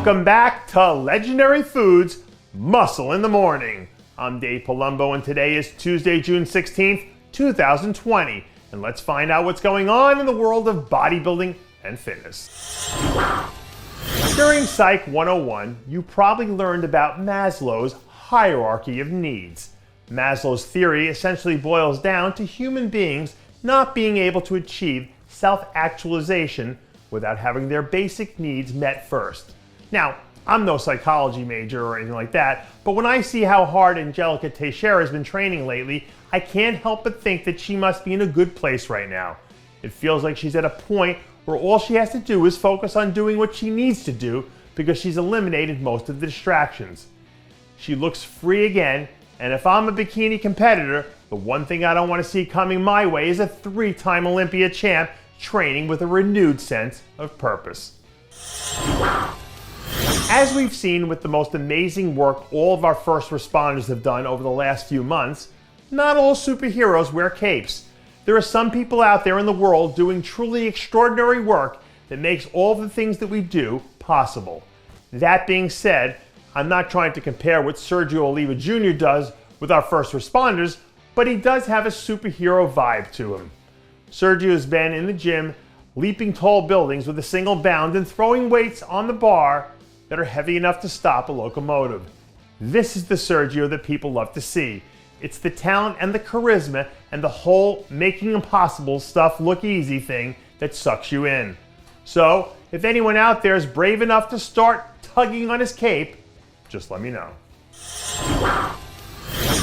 Welcome back to Legendary Foods, Muscle in the Morning. I'm Dave Palumbo and today is Tuesday, June 16th, 2020. And let's find out what's going on in the world of bodybuilding and fitness. During Psych 101, you probably learned about Maslow's hierarchy of needs. Maslow's theory essentially boils down to human beings not being able to achieve self-actualization without having their basic needs met first. Now, I'm no psychology major or anything like that, but when I see how hard Angelica Texeira has been training lately, I can't help but think that she must be in a good place right now. It feels like she's at a point where all she has to do is focus on doing what she needs to do because she's eliminated most of the distractions. She looks free again, and if I'm a bikini competitor, the one thing I don't want to see coming my way is a 3-time Olympia champ training with a renewed sense of purpose. As we've seen with the most amazing work all of our first responders have done over the last few months, not all superheroes wear capes. There are some people out there in the world doing truly extraordinary work that makes all the things that we do possible. That being said, I'm not trying to compare what Sergio Oliva Jr. does with our first responders, but he does have a superhero vibe to him. Sergio has been in the gym, leaping tall buildings with a single bound and throwing weights on the bar that are heavy enough to stop a locomotive. This is the Sergio that people love to see. It's the talent and the charisma and the whole making impossible stuff look easy thing that sucks you in. So, if anyone out there is brave enough to start tugging on his cape, just let me know.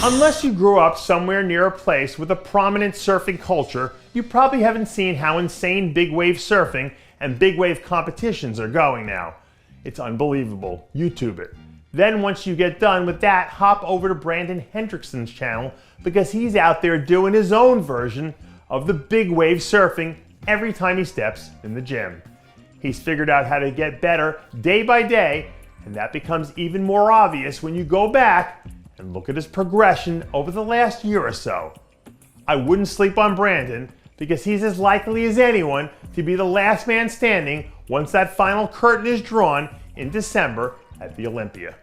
Unless you grew up somewhere near a place with a prominent surfing culture, you probably haven't seen how insane big wave surfing and big wave competitions are going now. It's unbelievable. YouTube it. Then once you get done with that, hop over to Brandon Hendrickson's channel because he's out there doing his own version of the big wave surfing every time he steps in the gym. He's figured out how to get better day by day, and that becomes even more obvious when you go back and look at his progression over the last year or so. I wouldn't sleep on Brandon because he's as likely as anyone to be the last man standing once that final curtain is drawn in December at the Olympia.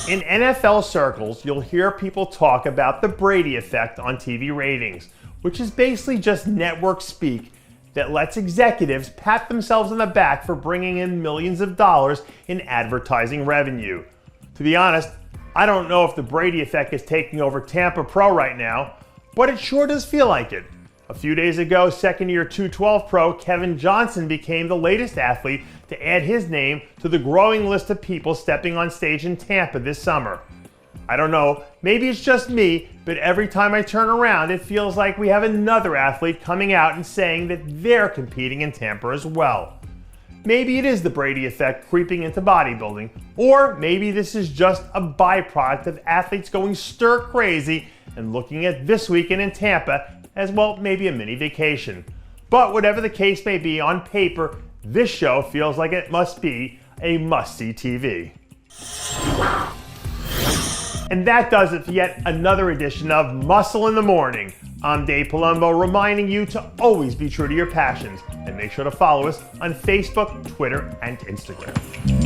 In NFL circles, you'll hear people talk about the Brady effect on TV ratings, which is basically just network speak that lets executives pat themselves on the back for bringing in millions of dollars in advertising revenue. To be honest, I don't know if the Brady effect is taking over Tampa Pro right now, but it sure does feel like it. A few days ago, second-year 212 pro Kevin Johnson became the latest athlete to add his name to the growing list of people stepping on stage in Tampa this summer. I don't know, maybe it's just me, but every time I turn around, it feels like we have another athlete coming out and saying that they're competing in Tampa as well. Maybe it is the Brady effect creeping into bodybuilding, or maybe this is just a byproduct of athletes going stir crazy and looking at this weekend in Tampa as, well, maybe a mini vacation. But whatever the case may be, on paper, this show feels like it must be a must-see TV. And that does it for yet another edition of Muscle in the Morning. I'm Dave Palumbo, reminding you to always be true to your passions and make sure to follow us on Facebook, Twitter, and Instagram.